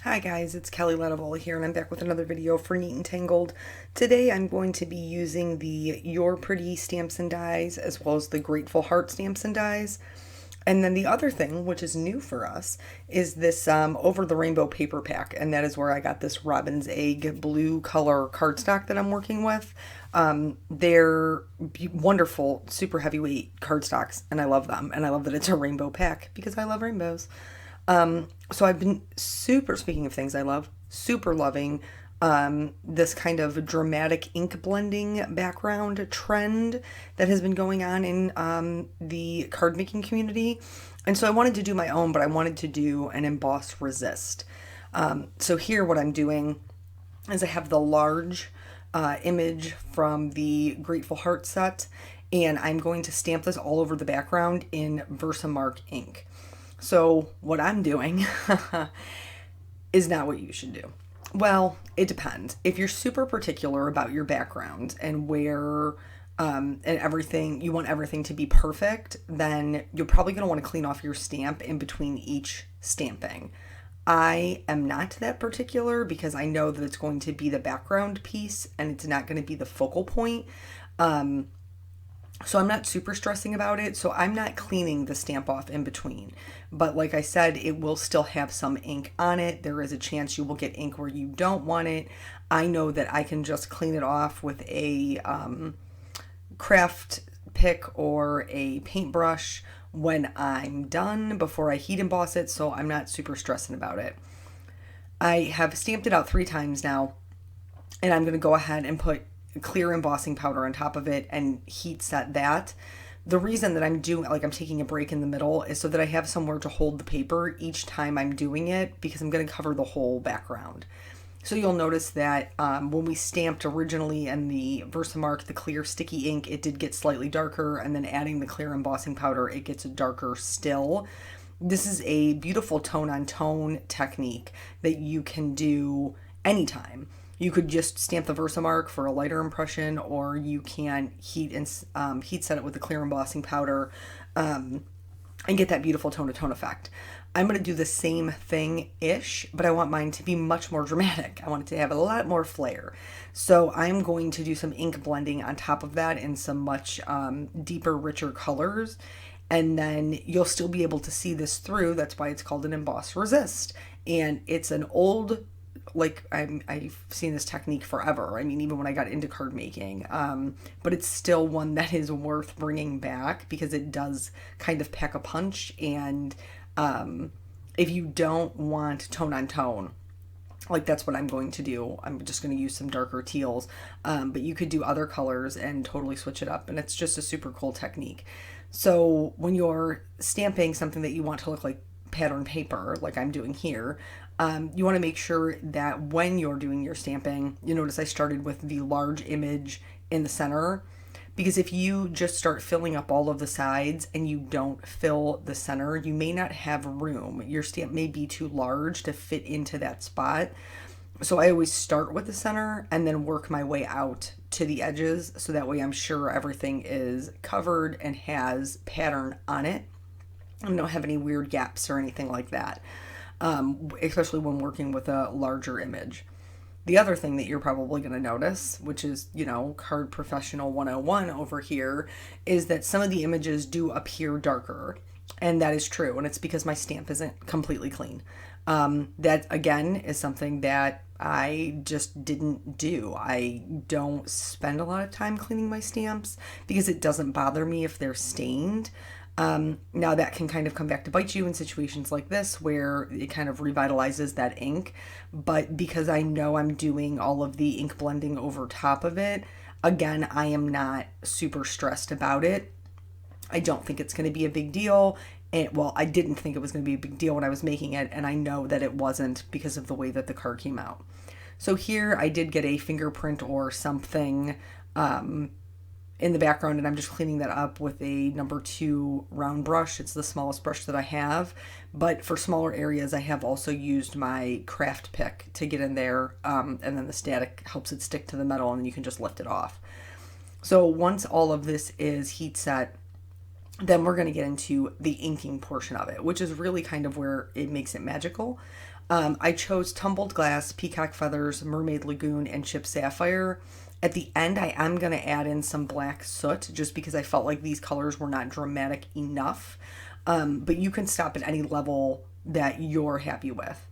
Hi guys, it's Kelly Letivola here and I'm back with another video for Neat and Tangled. Today I'm going to be using the Your Pretty stamps and dies as well as the Grateful Heart stamps and dies. And then the other thing, which is new for us, is this Over the Rainbow paper pack. And that is where I got this Robin's Egg blue color cardstock that I'm working with. They're wonderful, super heavyweight cardstocks, and I love them. And I love that it's a rainbow pack because I love rainbows. So I've been speaking of things I love, super loving this kind of dramatic ink blending background trend that has been going on in the card making community. And so I wanted to do my own, but I wanted to do an emboss resist. So here what I'm doing is I have the large image from the Grateful Heart set, and I'm going to stamp this all over the background in Versamark ink. So what I'm doing is not what you should do. Well, it depends. If you're super particular about your background and where and everything, you want everything to be perfect, then you're probably going to want to clean off your stamp in between each stamping. I am not that particular because I know that it's going to be the background piece and it's not going to be the focal point. So I'm not super stressing about it. So I'm not cleaning the stamp off in between. But like I said, it will still have some ink on it. There is a chance you will get ink where you don't want it. I know that I can just clean it off with a craft pick or a paintbrush when I'm done before I heat emboss it. So I'm not super stressing about it. I have stamped it out 3 times now, and I'm going to go ahead and put clear embossing powder on top of it and heat set that. The reason that I'm taking a break in the middle is so that I have somewhere to hold the paper each time I'm doing it, because I'm going to cover the whole background. So you'll notice that when we stamped originally in the Versamark, the clear sticky ink, it did get slightly darker, and then adding the clear embossing powder, it gets darker still. This is a beautiful tone on tone technique that you can do anytime. You could just stamp the Versamark for a lighter impression, or you can heat set it with the clear embossing powder and get that beautiful tone-to-tone effect. I'm going to do the same thing-ish, but I want mine to be much more dramatic. I want it to have a lot more flair. So I'm going to do some ink blending on top of that in some much deeper, richer colors. And then you'll still be able to see this through. That's why it's called an emboss resist. And it's an old, I've seen this technique forever. I mean, even when I got into card making, but it's still one that is worth bringing back because it does kind of pack a punch. And if you don't want tone on tone, that's what I'm going to do. I'm just going to use some darker teals, but you could do other colors and totally switch it up. And it's just a super cool technique. So when you're stamping something that you want to look like pattern paper, like I'm doing here, you want to make sure that when you're doing your stamping, you notice I started with the large image in the center, because if you just start filling up all of the sides and you don't fill the center, you may not have room. Your stamp may be too large to fit into that spot. So I always start with the center and then work my way out to the edges, so that way I'm sure everything is covered and has pattern on it. I don't have any weird gaps or anything like that, especially when working with a larger image. The other thing that you're probably going to notice, which is, Card Professional 101 over here, is that some of the images do appear darker. And that is true. And it's because my stamp isn't completely clean. That, again, is something that I just didn't do. I don't spend a lot of time cleaning my stamps because it doesn't bother me if they're stained. Now that can kind of come back to bite you in situations like this where it kind of revitalizes that ink, but because I know I'm doing all of the ink blending over top of it, again, I am not super stressed about it. I don't think it's going to be a big deal. I didn't think it was going to be a big deal when I was making it, and I know that it wasn't because of the way that the card came out. So here I did get a fingerprint or something in the background, and I'm just cleaning that up with a number 2 round brush. It's the smallest brush that I have, but for smaller areas I have also used my craft pick to get in there, and then the static helps it stick to the metal, and then you can just lift it off. So once all of this is heat set, then we're going to get into the inking portion of it, which is really kind of where it makes it magical. I chose Tumbled Glass, Peacock Feathers, Mermaid Lagoon, and Chip Sapphire. At the end, I am going to add in some black soot just because I felt like these colors were not dramatic enough. But you can stop at any level that you're happy with.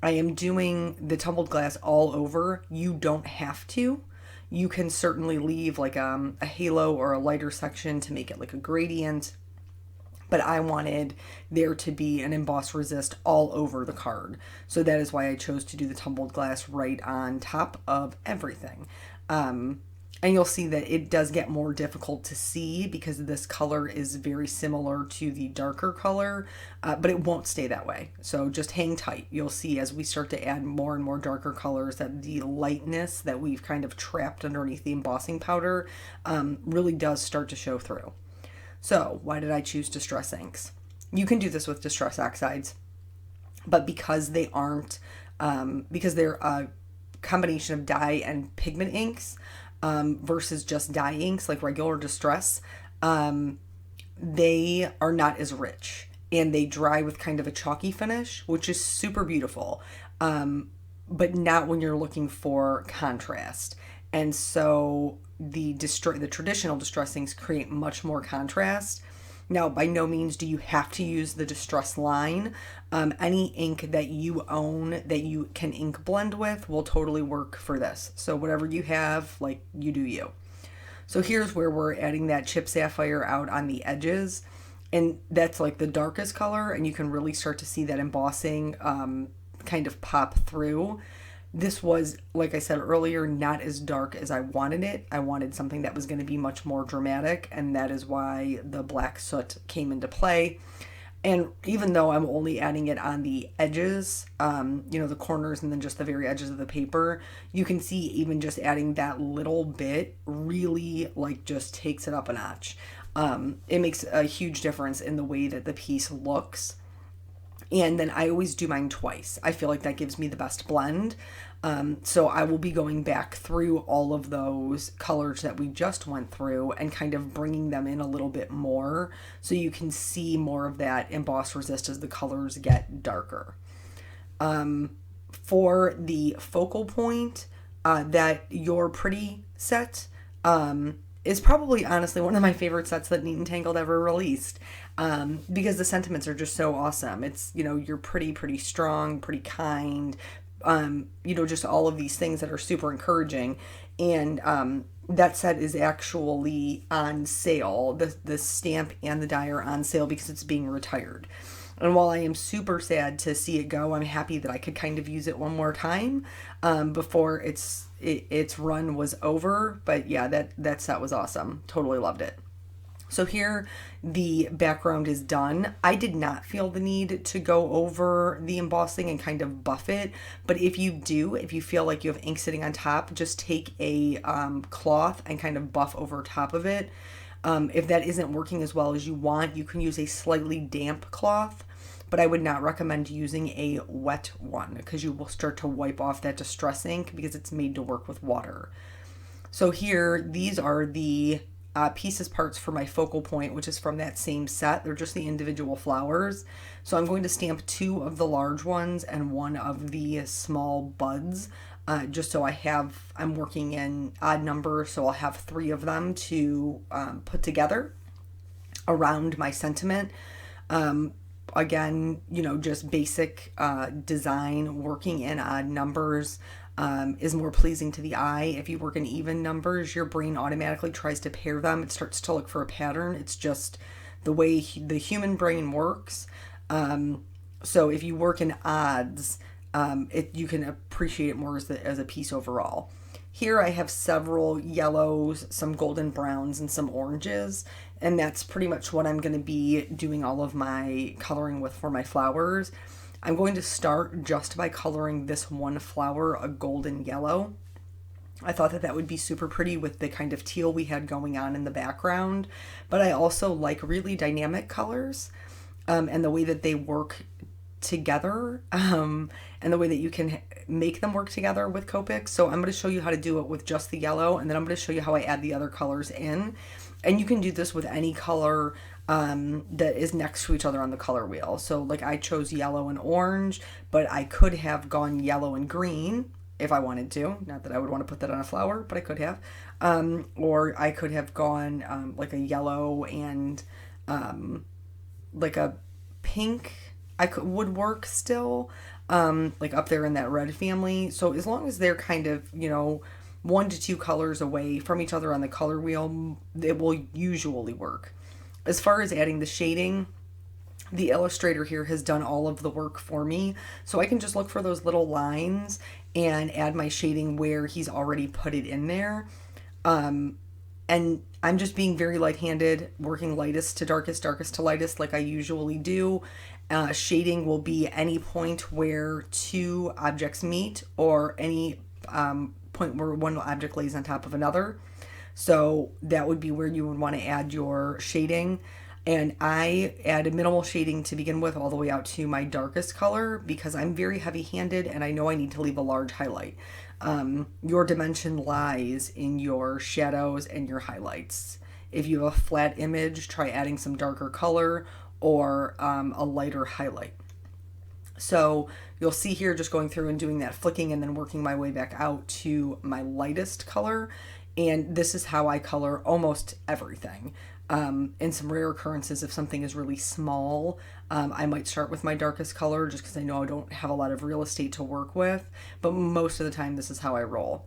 I am doing the tumbled glass all over. You don't have to. You can certainly leave like a halo or a lighter section to make it like a gradient. But I wanted there to be an emboss resist all over the card. So that is why I chose to do the tumbled glass right on top of everything. And you'll see that it does get more difficult to see because this color is very similar to the darker color, but it won't stay that way. So just hang tight. You'll see as we start to add more and more darker colors that the lightness that we've kind of trapped underneath the embossing powder really does start to show through. So why did I choose Distress inks? You can do this with Distress oxides, but because they aren't, because they're a combination of dye and pigment inks, versus just dye inks like regular Distress, they are not as rich and they dry with kind of a chalky finish, which is super beautiful, but not when you're looking for contrast. And so the traditional Distress inks create much more contrast. Now, by no means do you have to use the Distress line. Any ink that you own that you can ink blend with will totally work for this. So whatever you have, like, you do you. So here's where we're adding that Chip Sapphire out on the edges. And that's like the darkest color, and you can really start to see that embossing kind of pop through. This was, like I said earlier, not as dark as I wanted it. I wanted something that was going to be much more dramatic, and that is why the black soot came into play. And even though I'm only adding it on the edges, the corners and then just the very edges of the paper, you can see even just adding that little bit really like just takes it up a notch. It makes a huge difference in the way that the piece looks. And then I always do mine twice. I feel like that gives me the best blend. So I will be going back through all of those colors that we just went through and kind of bringing them in a little bit more so you can see more of that emboss resist as the colors get darker. For the focal point, that Your Pretty set is probably honestly one of my favorite sets that Neat and Tangled ever released, because the sentiments are just so awesome. It's, you're pretty strong, pretty kind, just all of these things that are super encouraging. And that set is actually on sale. The stamp and the die are on sale because it's being retired. And while I am super sad to see it go, I'm happy that I could kind of use it one more time before its run was over. But yeah, that set was awesome. Totally loved it. So here the background is done. I did not feel the need to go over the embossing and kind of buff it. But if you feel like you have ink sitting on top, just take a cloth and kind of buff over top of it. If that isn't working as well as you want, you can use a slightly damp cloth, but I would not recommend using a wet one because you will start to wipe off that Distress ink because it's made to work with water. So here, these are the parts for my focal point, which is from that same set. They're just the individual flowers. So I'm going to stamp 2 of the large ones and 1 of the small buds, just so I'm working in odd number, so I'll have 3 of them to put together around my sentiment. Again, just basic design, working in odd numbers is more pleasing to the eye. If you work in even numbers, your brain automatically tries to pair them. It starts to look for a pattern. It's just the way the human brain works. So if you work in odds, you can appreciate it more as a piece overall. Here I have several yellows, some golden browns, and some oranges, and that's pretty much what I'm going to be doing all of my coloring with for my flowers. I'm going to start just by coloring this one flower a golden yellow. I thought that would be super pretty with the kind of teal we had going on in the background, but I also like really dynamic colors, and the way that they work together, and the way that you can make them work together with Copics. So I'm going to show you how to do it with just the yellow, and then I'm going to show you how I add the other colors in. And you can do this with any color that is next to each other on the color wheel. So like I chose yellow and orange, but I could have gone yellow and green if I wanted to. Not that I would want to put that on a flower, but I could have. Or I could have gone like a yellow and like a pink. Would work still, like up there in that red family. So as long as they're kind of, 1 to 2 colors away from each other on the color wheel, it will usually work. As far as adding the shading, the illustrator here has done all of the work for me. So I can just look for those little lines and add my shading where he's already put it in there. And I'm just being very light-handed, working lightest to darkest, darkest to lightest like I usually do. Shading will be any point where 2 objects meet, or any point where one object lays on top of another. So that would be where you would want to add your shading. And I added minimal shading to begin with all the way out to my darkest color because I'm very heavy-handed and I know I need to leave a large highlight. Your dimension lies in your shadows and your highlights. If you have a flat image, try adding some darker color or a lighter highlight. So you'll see here just going through and doing that flicking and then working my way back out to my lightest color. And this is how I color almost everything. In some rare occurrences, if something is really small, I might start with my darkest color just because I know I don't have a lot of real estate to work with. But most of the time, this is how I roll.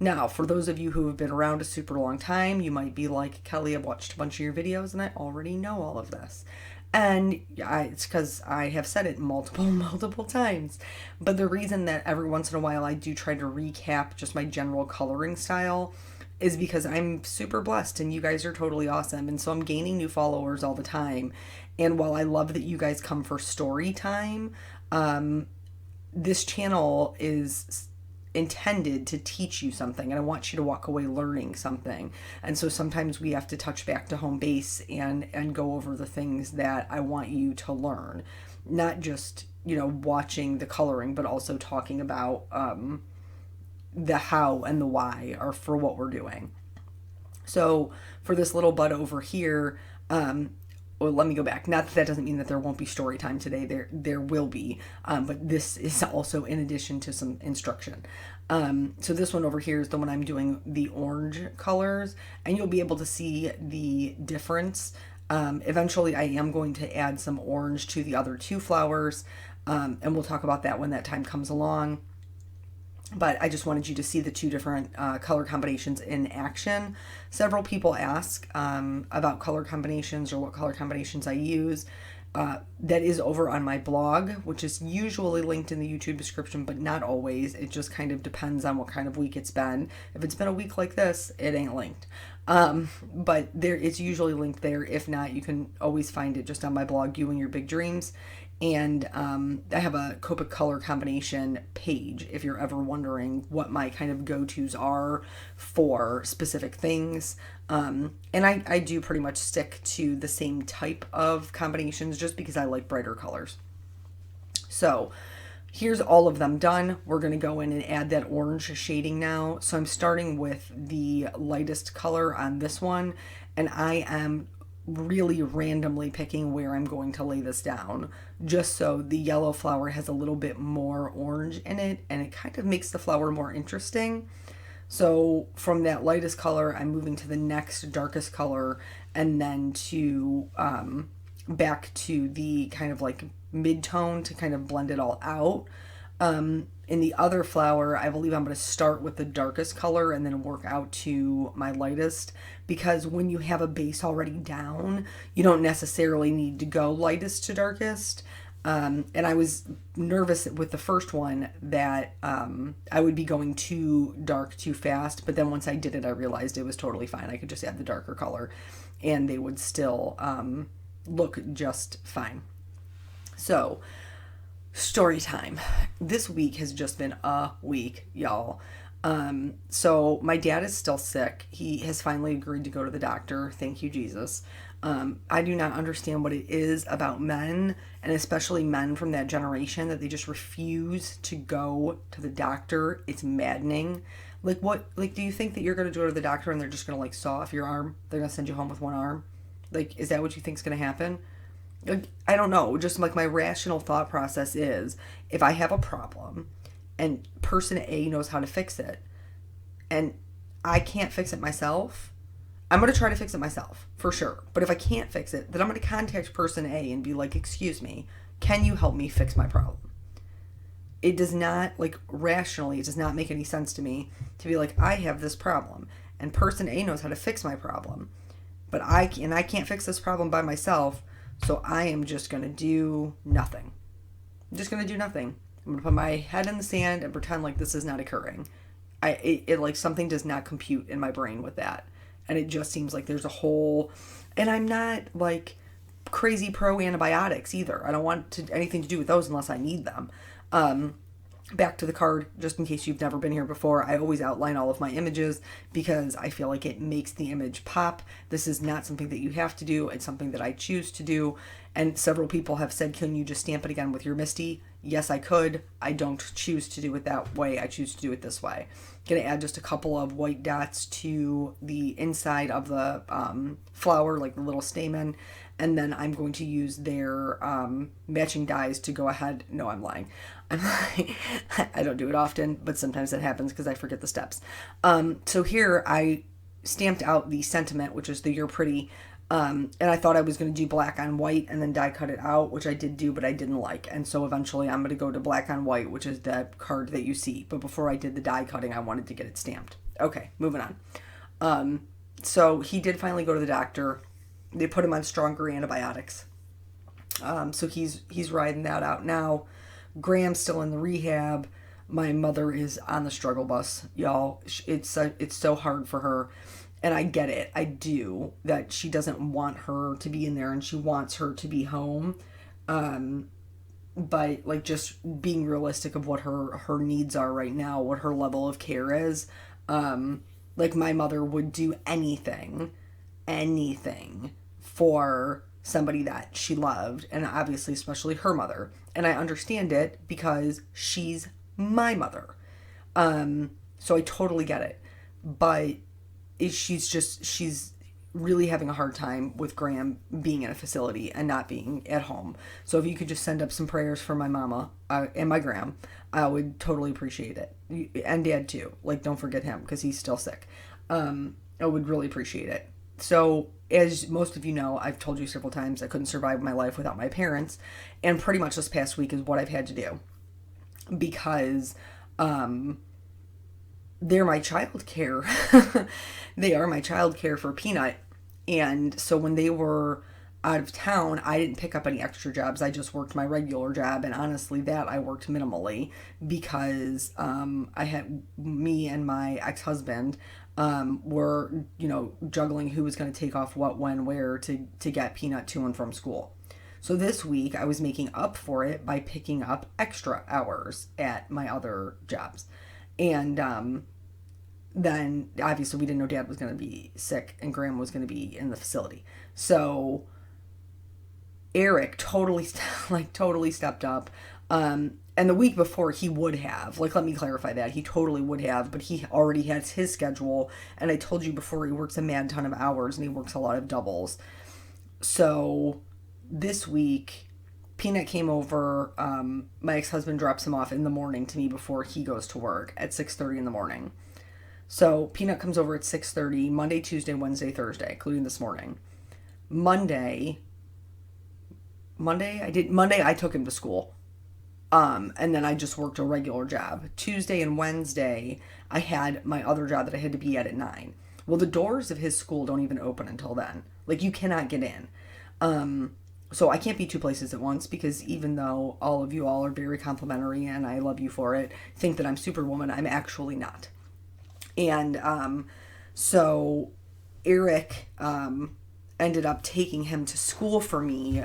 Now, for those of you who have been around a super long time, you might be like, Kelly, I've watched a bunch of your videos and I already know all of this. And it's because I have said it multiple times. But the reason that every once in a while I do try to recap just my general coloring style is because I'm super blessed and you guys are totally awesome. And so I'm gaining new followers all the time. And while I love that you guys come for story time, this channel is intended to teach you something, and I want you to walk away learning something. And so sometimes we have to touch back to home base and go over the things that I want you to learn, not just watching the coloring, but also talking about the how and the why are for what we're doing. So for this little bud over here, well, let me go back. Not that doesn't mean that there won't be story time today. There will be, but this is also in addition to some instruction. So this one over here is the one I'm doing the orange colors, and you'll be able to see the difference. Eventually, I am going to add some orange to the other 2 flowers, and we'll talk about that when that time comes along. But I just wanted you to see the 2 different color combinations in action. Several people ask about color combinations or what color combinations I use. That is over on my blog, which is usually linked in the YouTube description, but not always. It just kind of depends on what kind of week it's been. If it's been a week like this, it ain't linked. But it's usually linked there. If not, you can always find it just on my blog, You and Your Big Dreams. And I have a Copic color combination page if you're ever wondering what my kind of go-tos are for specific things. And I do pretty much stick to the same type of combinations just because I like brighter colors. So here's all of them done. We're going to go in and add that orange shading now. So I'm starting with the lightest color on this one, and I am really randomly picking where I'm going to lay this down, just so the yellow flower has a little bit more orange in it, and it kind of makes the flower more interesting. So from that lightest color, I'm moving to the next darkest color, and then to back to the kind of like mid-tone to kind of blend it all out. In the other flower, I believe I'm going to start with the darkest color and then work out to my lightest, because when you have a base already down, you don't necessarily need to go lightest to darkest. And I was nervous with the first one that I would be going too dark too fast, but then once I did it, I realized it was totally fine. I could just add the darker color and they would still look just fine. So story time. This week has just been a week, y'all. So my dad is still sick. He has finally agreed to go to the doctor. Thank you, Jesus. I do not understand what it is about men, and especially men from that generation, that they just refuse to go to the doctor. It's maddening. Like, do you think that you're going to go to the doctor and they're just going to like saw off your arm? They're going to send you home with one arm? Like, is that what you think's going to happen? Like, I don't know. Just like my rational thought process is, if I have a problem and person A knows how to fix it and I can't fix it myself, I'm going to try to fix it myself for sure. But if I can't fix it, then I'm going to contact person A and be like, excuse me, can you help me fix my problem? It does not, like, rationally, it does not make any sense to me to be like, I have this problem and person A knows how to fix my problem, but I can't fix this problem by myself, so I am just going to do nothing. I'm just going to do nothing. I'm going to put my head in the sand and pretend like this is not occurring. It like, something does not compute in my brain with that. And it just seems like there's a whole, and I'm not like crazy pro antibiotics either. I don't want anything to do with those unless I need them. Back to the card, just in case you've never been here before, I always outline all of my images because I feel like it makes the image pop. This is not something that you have to do. It's something that I choose to do. And several people have said, can you just stamp it again with your Misty? Yes, I could. I don't choose to do it that way. I choose to do it this way. Going to add just a couple of white dots to the inside of the flower, like the little stamen. And then I'm going to use their matching dies to go ahead. No, I'm lying. I don't do it often, but sometimes that happens because I forget the steps. So here I stamped out the sentiment, which is the "You're Pretty," and I thought I was going to do black on white and then die cut it out, which I did do, but I didn't like. And so eventually I'm going to go to black on white, which is the card that you see. But before I did the die cutting, I wanted to get it stamped. Okay, moving on. So he did finally go to the doctor. They put him on stronger antibiotics. So he's riding that out now. Graham's still in the rehab. My mother is on the struggle bus, y'all. It's so hard for her. And I get it. I do. That she doesn't want her to be in there and she wants her to be home. But like, just being realistic of what her needs are right now, what her level of care is. Like, my mother would do anything for somebody that she loved, and obviously especially her mother. And I understand it because she's my mother. So I totally get it. But she's really having a hard time with Graham being in a facility and not being at home. So if you could just send up some prayers for my mama and my Graham, I would totally appreciate it. And Dad too. Like, don't forget him because he's still sick. I would really appreciate it. So, as most of you know, I've told you several times I couldn't survive my life without my parents, and pretty much this past week is what I've had to do because they're my child care. They are my child care for Peanut. And so when they were out of town, I didn't pick up any extra jobs. I just worked my regular job, and honestly, that I worked minimally because I had me and my ex-husband were, juggling who was going to take off what, when, where to get Peanut to and from school. So this week I was making up for it by picking up extra hours at my other jobs. And then obviously we didn't know Dad was going to be sick and Graham was going to be in the facility. So Eric totally stepped up. And the week before he would have, let me clarify that. He totally would have, but he already has his schedule. And I told you before, he works a mad ton of hours and he works a lot of doubles. So this week, Peanut came over. My ex-husband drops him off in the morning to me before he goes to work at 6:30 in the morning. So Peanut comes over at 6:30, Monday, Tuesday, Wednesday, Thursday, including this morning. Monday, I took him to school. And then I just worked a regular job. Tuesday and Wednesday, I had my other job that I had to be at 9. Well, the doors of his school don't even open until then. You cannot get in. So I can't be two places at once because even though all of you all are very complimentary and I love you for it, think that I'm Superwoman, I'm actually not. And so Eric ended up taking him to school for me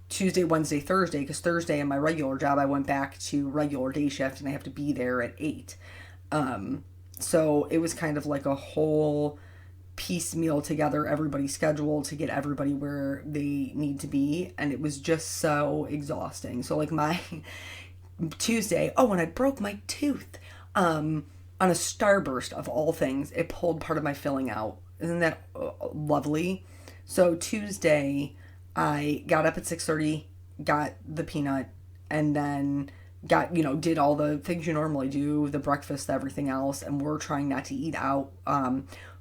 Tuesday, Wednesday, Thursday, because Thursday in my regular job, I went back to regular day shift and I have to be there at 8. So it was kind of like a whole piecemeal together, everybody's schedule to get everybody where they need to be. And it was just so exhausting. So my Tuesday, and I broke my tooth on a starburst of all things. It pulled part of my filling out. Isn't that lovely? So Tuesday, I got up at 6:30, got the peanut, and then got, did all the things you normally do, the breakfast, everything else, and we're trying not to eat out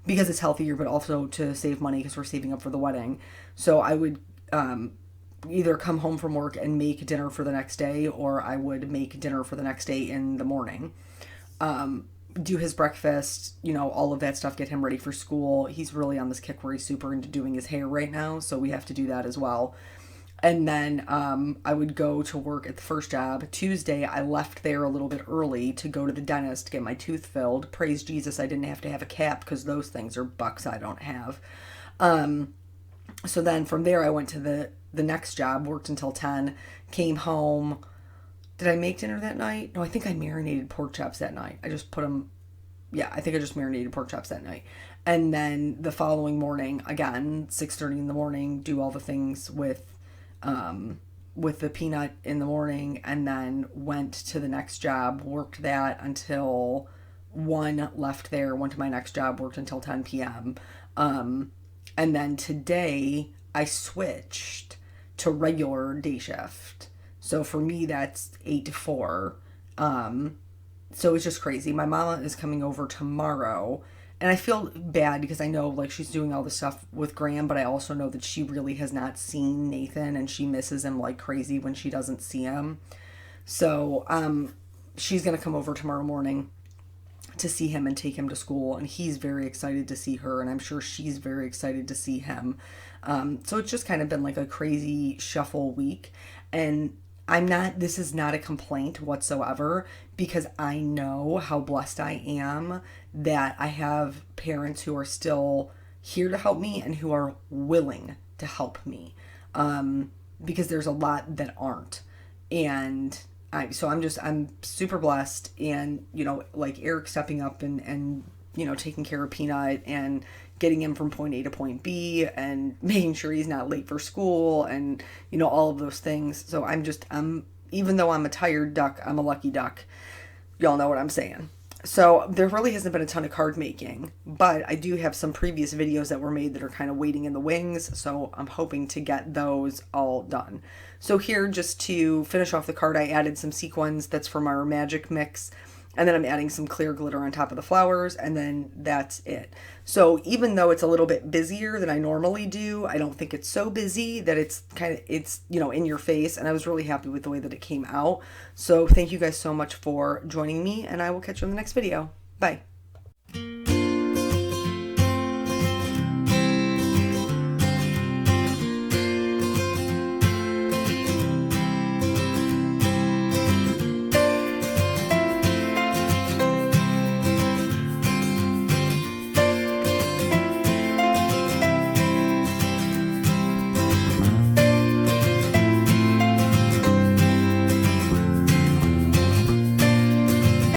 because it's healthier, but also to save money because we're saving up for the wedding. So I would either come home from work and make dinner for the next day, or I would make dinner for the next day in the morning. Do his breakfast, all of that stuff, get him ready for school. He's really on this kick where he's super into doing his hair right now, so we have to do that as well. And then I would go to work at the first job. Tuesday, I left there a little bit early to go to the dentist to get my tooth filled. Praise Jesus, I didn't have to have a cap because those things are bucks I don't have. So then from there, I went to the next job, worked until 10, came home. Did I make dinner that night? No, I think I marinated pork chops that night. I just put them, yeah, I think I just marinated pork chops that night. And then the following morning, again, 6:30 in the morning, do all the things with the peanut in the morning, and then went to the next job, worked that until 1, left there, went to my next job, worked until 10 p.m. And then today I switched to regular day shift. So for me, that's 8 to 4. So it's just crazy. My mama is coming over tomorrow, and I feel bad because I know like she's doing all this stuff with Graham, but I also know that she really has not seen Nathan, and she misses him like crazy when she doesn't see him. So she's gonna come over tomorrow morning to see him and take him to school, and he's very excited to see her, and I'm sure she's very excited to see him. So it's just kind of been like a crazy shuffle week, and this is not a complaint whatsoever, because I know how blessed I am that I have parents who are still here to help me and who are willing to help me. Because there's a lot that aren't. And I'm super blessed, and, like Eric stepping up and taking care of Peanut and getting him from point A to point B and making sure he's not late for school and, all of those things. So even though I'm a tired duck, I'm a lucky duck. Y'all know what I'm saying. So there really hasn't been a ton of card making, but I do have some previous videos that were made that are kind of waiting in the wings. So I'm hoping to get those all done. So here, just to finish off the card, I added some sequins. That's from our magic mix. And then I'm adding some clear glitter on top of the flowers, and then that's it. So even though it's a little bit busier than I normally do, I don't think it's so busy that it's in your face, and I was really happy with the way that it came out. So thank you guys so much for joining me, and I will catch you in the next video. Bye.